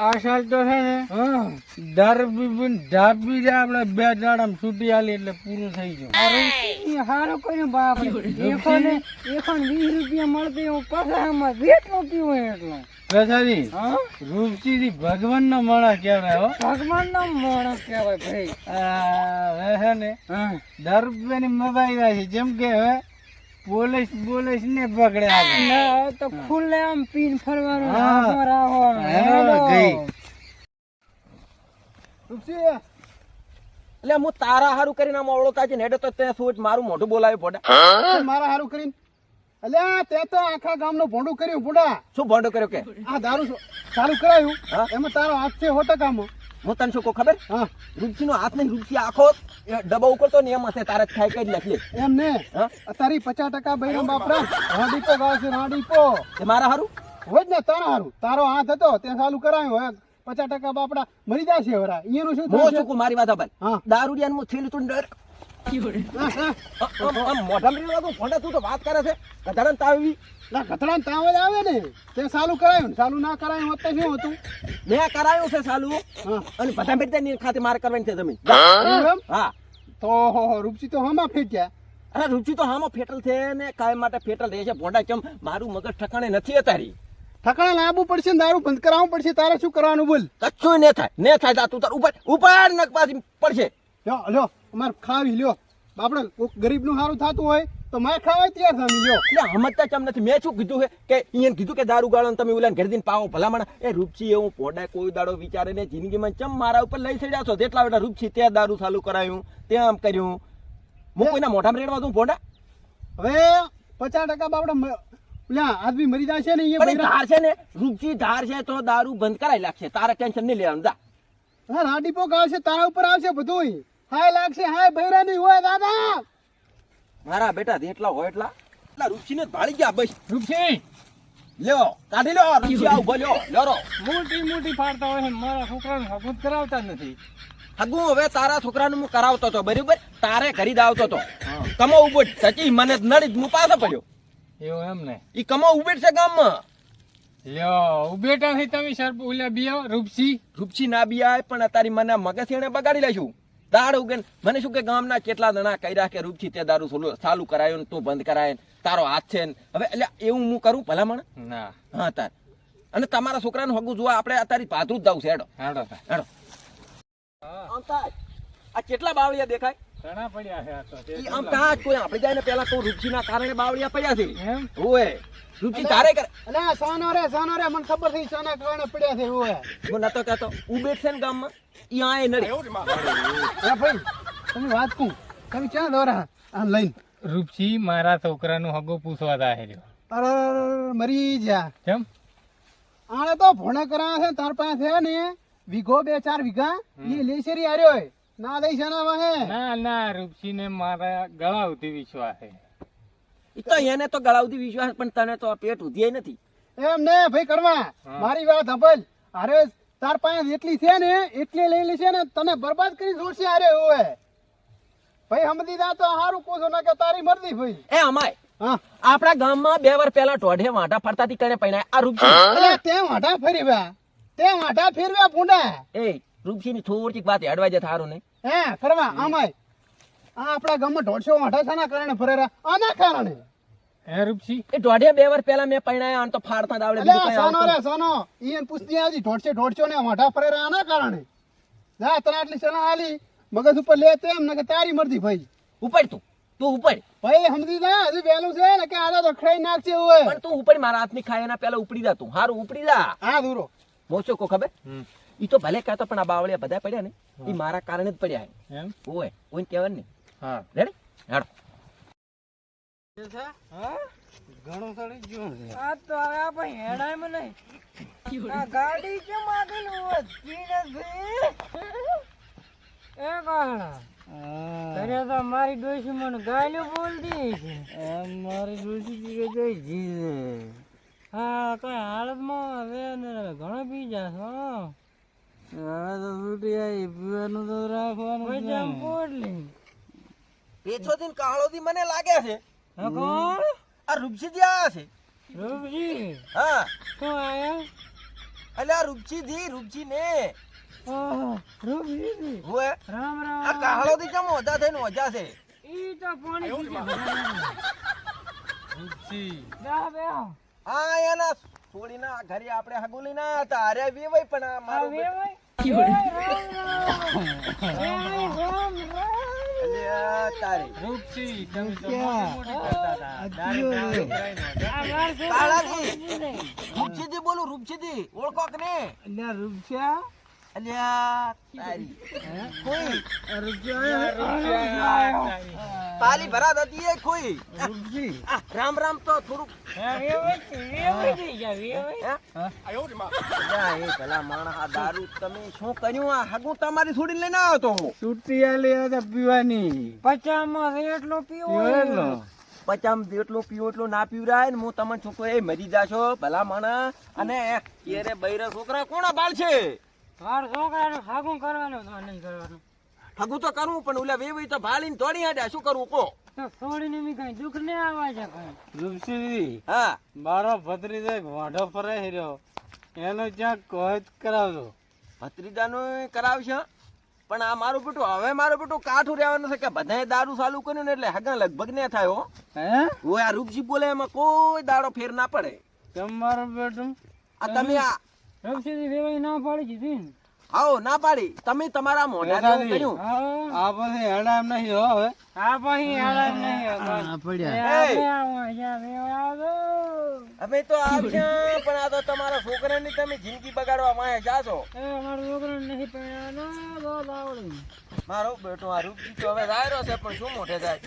આ સાલ તો છે ને ધાપી જાય આપડે 2 દાડામાં છૂટી આલી એટલે પૂરું થઈ ગયું. સારું કર્યું બાપ. એકોને 20 રૂપિયા મળતી હું પસામાં જેટલો પીવો એટલો. પ્રસાદી રૂપસી ભગવાન નો માણસ કહેવાય હો. ભગવાન નો માણસ કહેવાય ભાઈ. હવે છે ને 10 રૂપિયાની મગાઈ જાય છે જેમ કે હવે પોલીસ ને પકડે ના તો ખુલ્લે આમ પીન ફરવાનું એટલે હું તારા હારું કરીને આમ ઓળખતા છે ને હેડે તો તે સોચ મારું મોઢું બોલાવી પડે. મારા હારું કરીને અલ્યા તે તો આખા ગામનું ભોંડું કર્યું બુડા. શું ભોંડો કર્યો કે આ દારૂ ચાલુ કરાયું એમાં તારો હાથ છે 100%. હું તને શું કહું ખબર? રૂપસી નો હાથ નહીં, રૂપસી આખો ડબ્બા ઉકળતો ને એમ હશે તારે ખાઈ કઈ નાખી એમ ને તારી 50% બૈરમ બાપરા રાડીપો ગાવ છે રાડીપો. મારા હારું હોય જ ને તારા હારું. તારો હાથ હતો તે ચાલુ કરાયું હવે 50% બાપડા મરી જાય છે વરા. એનું શું હું શું કહું મારી વાત સાંભળ. દારૂડિયાનું હું થેલી તું ડર મોઢા મરી તું ફોટા તું તો વાત કરે છે ગધાડા તાવી ના ગધડા તાવ જ આવે ને તે ચાલુ કરાયું. ચાલુ ના કરાયું હોત તો શું હતું? મેં કરાયું છે ચાલુ અને બધા મેં ખાતે માર કરવાની છે તમે. હા તો રૂપસી તો હમા ફેટ્યા. અરે રૂચિ તો હામાં ફેટલ છે ને કાયમ માટે ફેટલ રહે છે. ભોંડા કેમ મારું મગજ ઠકાણે નથી અત્યારે. ઠકાણા લાવવું પડશે ને દારૂ બંધ કરાવવું પડશે. તારે શું કરવાનું બોલ? કચ્છું ને થાય તું તાર ઉપર નક પાછી પડશે. લ્યો અમારે ખાવી લ્યો. આપણે ગરીબ નું સારું થતું હોય તો મારે ખાવાય તૈયાર થમી લ્યો. એટલે સમજતા કેમ નથી? મેં શું કીધું છે કે અહીંયા કીધું કે દારૂ ગાળો તમે ઓલા ઘર દીને પાવો ભલામણ. એ રૂપસી એવું ભોંડા કોઈ દાડો વિચારે ને જિંદગીમાં ચમ મારા ઉપર લઈ ચડ્યા છો. જેટલા બેટા રૂપસી ત્યાં દારૂ ચાલુ કરાયું ત્યાં આમ કર્યું. હું કોઈના મોઢામાં રેડવા દઉં ભોંડા? હવે 50% બાપડા આદમી મરી જાય છે ને એ ધાર છે ને રૂપસી ધાર છે તો દારૂ બંધ કરાવી લાગશે. તારે ટેન્શન નહીં લેવાનું. જા રાડીપો ગાવશે તારા ઉપર આવશે બધું. હાય લાગશે હાય બૈરા નહીં હોય દાદા. મારા બેટા જેટલા હોય એટલા રૂપસી ને ભાળી ગયા. બસ રૂપસી લ્યો કાઢી લો. રૂપસી આવ બોલ્યો લ્યો મોટી ફાડતા હોય છે મારા છોકરાને હગું કરાવતા નથી. હગું હવે તારા છોકરાનું હું કરાવતો હતો બરાબર. તારે ઘરી આવતો હતો કમો ઉભો સચી મને નડી હું પાછો પડ્યો. એવું એમ ને ઈ કમો ઉભેટ છે ગામમાં. લ્યો ઉભેટા થઈ તમે સર ઓલા બિયા રૂપસી ના બિયા પણ તારી મને મગજ એને બગાડી લેશું. દાડ ઉગે મને શું કે ગામના કેટલા જણા કર્યા કે રૂપસી તે દારૂ ચાલુ કરાયો ને તું બંધ કરાય તારો હાથ છે ને હવે એટલે એવું હું કરું ભલામણ ના. હા તાર અને તમારા છોકરાનું હગું જોવા આપણે અત્યારે પાથરું જ જવું છે. હેડો હેડો. આ કેટલા બાવળિયા દેખાય? ઘણા પડ્યા છે આ તો. આમ કાચ કોઈ આપણે જાય ને પેલા તો રૂપસીના કારણે બાવળિયા પડ્યા છે. એમ ઓય રૂપસી તારે કરે અલ્યા સોનો રે મને ખબર થઈ સોના કારણે પડ્યા છે. ઓય હું નતો કહેતો ઉબેટ છે ને ગામમાં ઈ આય નડે. હે ભાઈ તમે વાત કહું તમે ક્યાં દોરા આ લઈને? રૂપસી મારા છોકરાનું હગો પૂછવા જાય રહ્યો. અરે મરી જા. કેમ? આને તો ભોણા કરા છે તાર પાસે છે ને વીઘો 2-4 વીઘા એ લેસરી આર્યો ના દઈ છે ના રૂપસી ને મારા ગળા ઉધી વિશ્વાસ છે. ઈ તો એને તો ગળાવતી વિશ્વાસ પણ તને તો પેટ ઉધીય નથી. એમ ને ભાઈ કરવા મારી વાત સાંભળ. અરે તાર પાસે જેટલી છે ને એટલી લઈ લેશે ને તને બરબાદ કરી છોડશે. અરે ઓય ભાઈ સમજી જા તો હારું પૂછો ના કે તારી મરજી ભાઈ. એ અમાય આપણા ગામમાં 2 વર્ષ પહેલા ટોઢે વાંટા ફરતાથી કણે પૈણા આ રૂપસી. અરે તે વાંટા ફેરવ્યા પૂંડા. એ રૂપસી ની થોડીક વાત અડવાઈ જાય થારું નહીં. હે કરવા આમાય આ આપણા ગામમાં 150 વાંટા શાના કારણે ફરેરા? આના કારણે. હે રૂપસી એ ટોઢે 2 વર્ષ પહેલા મેં પૈણાયા આમ તો ફાડતા દાવડે બીજું કઈ સોનો આવતું રે સોનો ઈયન પૂછતી આજી 150 ને વાંટા ફરેરા આના કારણે. જા તને આટલી સલાહ આલી મગજ ઉપર લે તેમ ને કે તારી મરજી ભાઈ. ઉપર તું ઉપર ભાઈ સમજી જા હજી વહેલું છે ને કે આને તો ખડાઈ નાખશે હોય. પણ તું ઉપર મારા હાથની ખાય એના પહેલા ઉપડી જા. તું હારું ઉપડી જા. હા દૂરો મોચો કો ખબર ઈ તો ભલે કહેતો પણ આ બાવળિયા બધા પડ્યા ને ઈ મારા કારણે જ પડ્યા છે. એમ ઓય ઓય કહેવાનું ને. હા રેડી હેડો. ઘણો સડી ગયો છે આ તો આ ભાઈ હેડાય મને આ ગાડી કેમ આગળ હોત કીને એ ગાણા અરે તો મારી ડોશી મને ગાલ્યો બોલતી છે. મારી ડોશી કે જઈ જી હા કઈ હાલતમાં હવે ને ઘણો પી જાશો. હવે તો છૂટી આવી પીવાનું તો રાખવાનું પછી આમ પોડલી પેછો થી કાળો થી મને લાગે છે હા કોણ? આ રૂપસી જ્યાં છે. રૂપજી હા શું આયા? રૂપજી ને ઓહો રૂપજી હોય રામ આ રામ કાહળો થી ચમ ઓજા થઈને ઓજા છે ઈ તો પાણી પીજે રૂપસી બેહો બેહો આ એના છોડીને આ ઘરે આપણે હગુલી ના હતા અરે વેવાય પણ આ મારું વેવાય અલ્યા તારે રૂપસી તમે તો મોટી કરતા હતા દારૂ પીને કાળાજી રૂપસીજી બોલું રૂપસીજી ઓળખો કે ને અલ્યા રૂપસા અલ્યા તારી કોઈ રૂપસા પાલી ભરાત હતી એ કોઈ રૂપસી આ રામ રામ તો થોડુંક અલ્યા એ ભલા માણસ આ દારૂ તમે શું કર્યું આ હગું તમારી છોડીને લઈને આવ્યો તો હું છૂટી આલી હતા પીવાની પચામાં એટલો પીવો પીવેલો પચામ જેટલું પીવો એટલું ના પીવરાય ને હું તમને છોકરો એ મરી જાશો ભલા માણસ અને કેરે બૈરા છોકરા કોના બાળ છે માર છોકરાને હાગું કરવાનું તો નહીં કરવાનું હગું તો કરવું પણ ઓલા વેવાઈ તો ભાળીને દોડી હાડ્યા શું કરવું કો તો છોડીને મી કઈ દુઃખ ને આવા છે કઈ રૂપસી હા મારો ભત્રીજો એક વાંઢો ફરે હેર્યો એનો જ્યાં કોચ કરાવજો ભત્રીજાનો કરાવશે પણ આ મારું બેટું હવે મારું બેટું કાઠું રહેવાનું છે કે બધાએ દારૂ ચાલુ કર્યું ને એટલે હગા લગભગ ને થાય હો હે ઓય આ રૂપજી બોલે એમાં કોઈ દાડો ફેર ના પડે તમારું બેટું આ તમે આ રમશીદી વેવાઈ ના પાડી દીધી ને આવો ના પાડી તમે તમારા મોઢા કર્યું આ પછી હેડા એમ નહીં હો હવે આ પછી હાલત નહીં પડ્યા અમે તો આવ્યા પણ આ તો તમારા છોકરાની તમે જિંદગી બગાડવા માં જાશો અમારું છોકરો નહીં પહેરવાનો બહુ આવડે મારો બેટો આ રૂપજી તો હવે રાયરો છે પણ શું મોઢે જાય